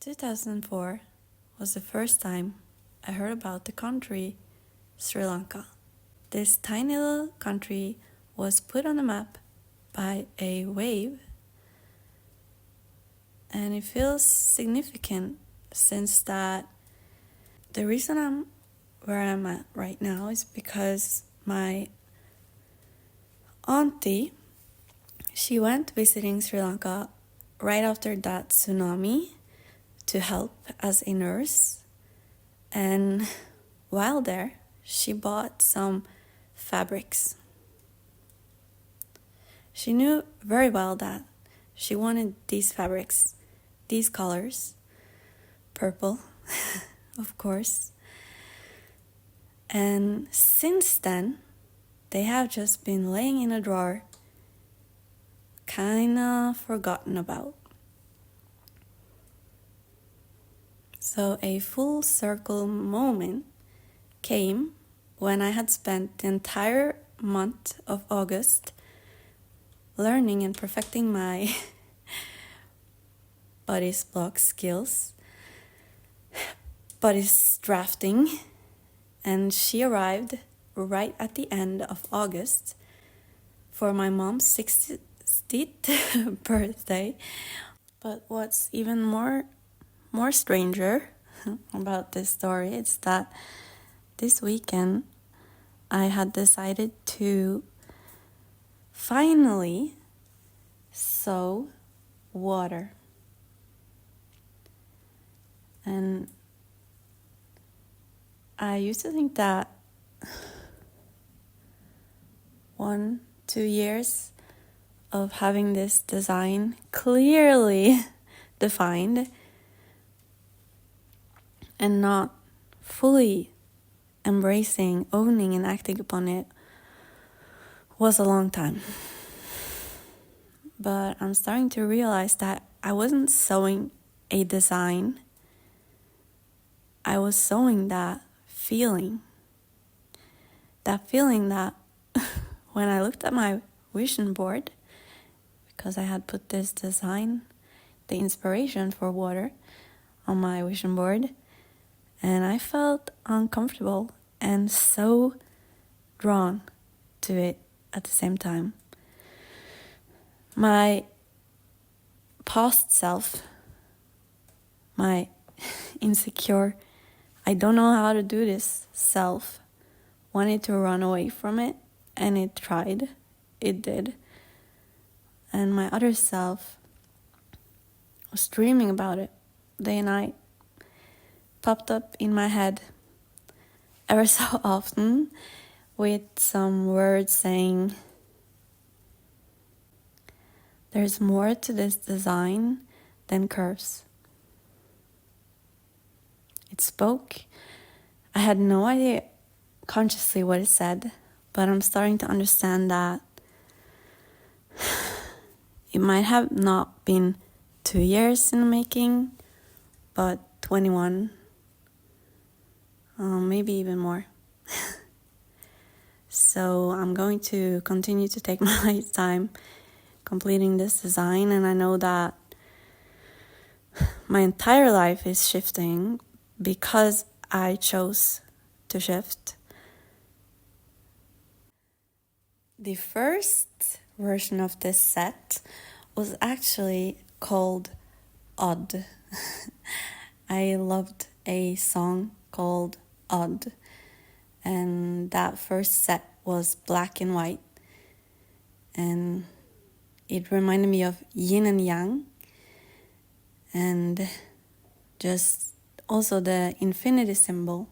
2004 was the first time I heard about the country Sri Lanka. This tiny little country was put on the map by a wave, and it feels significant since that the reason I'm where I'm at right now is because my auntie, she went visiting Sri Lanka right after that tsunami to help as a nurse, and while there she bought some fabrics. She knew very well that she wanted these fabrics, these colors, purple, of course. And since then, they have just been laying in a drawer, kinda forgotten about. So a full circle moment came when I had spent the entire month of August learning and perfecting my body's block skills, body's drafting, and she arrived right at the end of August for my mom's 60th birthday. But what's even more stranger about this story is that this weekend I had decided to finally sew water. And I used to think that 1-2 years of having this design clearly defined and not fully embracing, owning, and acting upon it was a long time. But I'm starting to realize that I wasn't sewing a design. I was sewing that feeling that when I looked at my vision board, because I had put this design, the inspiration for water, on my vision board, and I felt uncomfortable and so drawn to it at the same time. My past self, my insecure, I don't know how to do this self, wanted to run away from it, and it tried. It did. And my other self was dreaming about it day and night, popped up in my head ever so often with some words saying, there's more to this design than curves. It spoke. I had no idea consciously what it said, but I'm starting to understand that it might have not been 2 years in the making, but 21, maybe even more. So I'm going to continue to take my time completing this design, and I know that my entire life is shifting because I chose to shift. The first version of this set was actually called Odd. I loved a song called Odd, and that first set was black and white, and it reminded me of yin and yang, and just also the infinity symbol,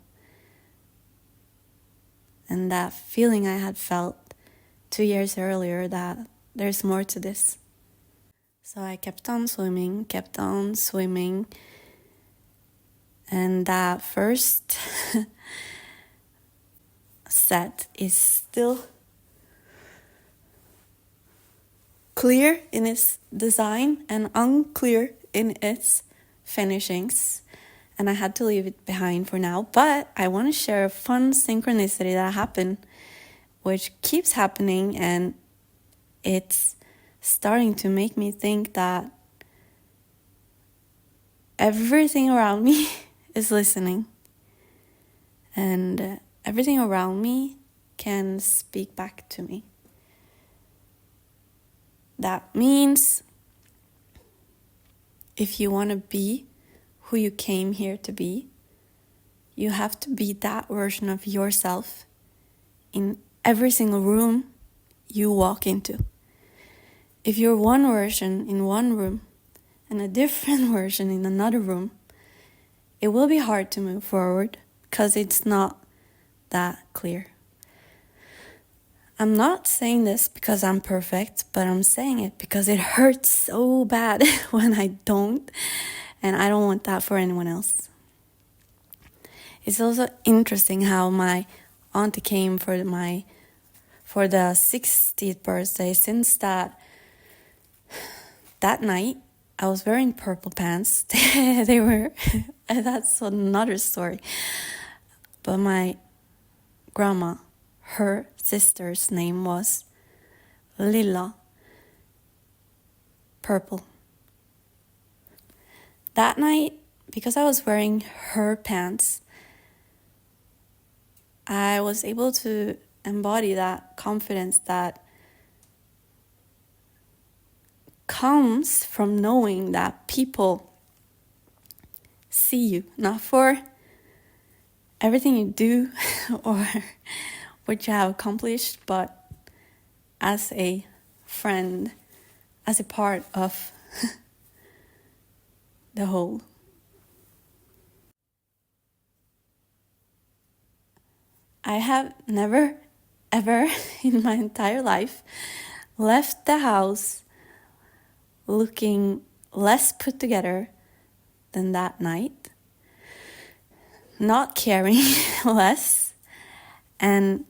and that feeling I had felt 2 years earlier that there's more to this. So I kept on swimming, and that first set is still clear in its design and unclear in its finishings, and I had to leave it behind for now. But I want to share a fun synchronicity that happened, which keeps happening, and it's starting to make me think that everything around me is listening. And everything around me can speak back to me. That means if you want to be who you came here to be, you have to be that version of yourself in every single room you walk into. If you're one version in one room and a different version in another room, it will be hard to move forward because it's not that clear. I'm not saying this because I'm perfect, but I'm saying it because it hurts so bad when I don't, and I don't want that for anyone else. It's also interesting how my auntie came for the 60th birthday, since that night I was wearing purple pants. They were, that's another story. But my grandma, her sister's name was Lilla, purple. That night, because I was wearing her pants, I was able to embody that confidence that comes from knowing that people see you, not for everything you do or what you have accomplished, but as a friend, as a part of the whole. I have never, ever in my entire life left the house looking less put together than that night, not caring less, and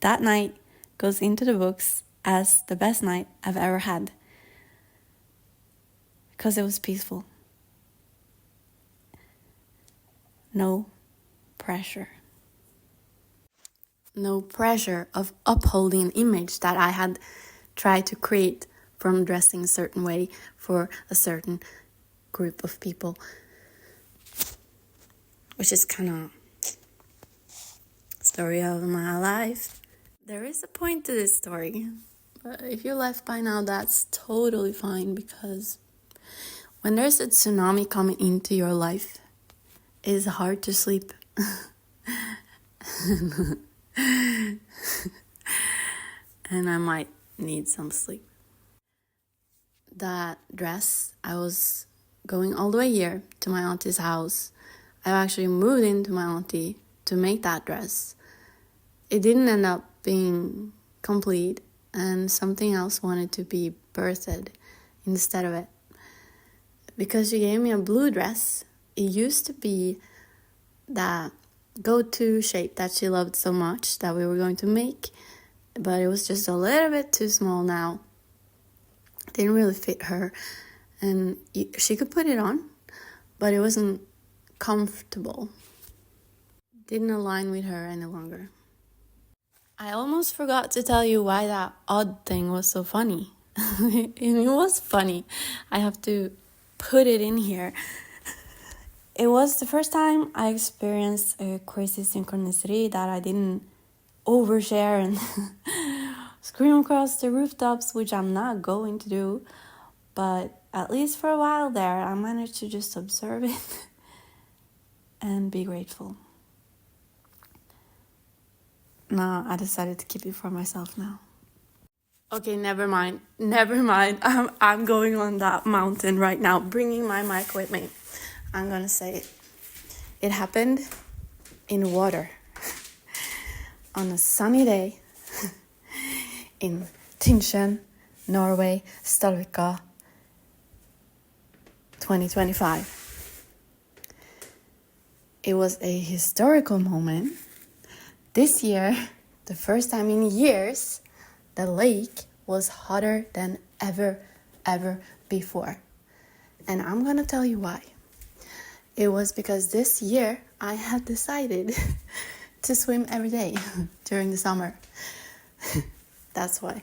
that night goes into the books as the best night I've ever had, because it was peaceful. No pressure. No pressure of upholding an image that I had tried to create from dressing a certain way for a certain group of people. Which is kind of story of my life. There is a point to this story. But if you're left by now, that's totally fine, because when there's a tsunami coming into your life, it is hard to sleep. And I might need some sleep. That dress, I was going all the way here to my auntie's house. I actually moved into my auntie to make that dress. It didn't end up being complete, and something else wanted to be birthed instead of it. Because she gave me a blue dress. It used to be that go-to shape that she loved so much that we were going to make, but it was just a little bit too small now. It didn't really fit her, and she could put it on, but it wasn't comfortable. Didn't align with her any longer. I almost forgot to tell you why that odd thing was so funny. And it was funny. I have to put it in here. It was the first time I experienced a crazy synchronicity that I didn't overshare and scream across the rooftops, which I'm not going to do. But at least for a while there, I managed to just observe it and be grateful. No, I decided to keep it for myself now. Okay, never mind. I'm going on that mountain right now, bringing my mic with me. I'm gonna say it. It happened in water on a sunny day in Tinsjen, Norway, Stalvika, 2025. It was a historical moment. This year, the first time in years, the lake was hotter than ever before. And I'm gonna tell you why. It was because this year I had decided to swim every day during the summer. That's why.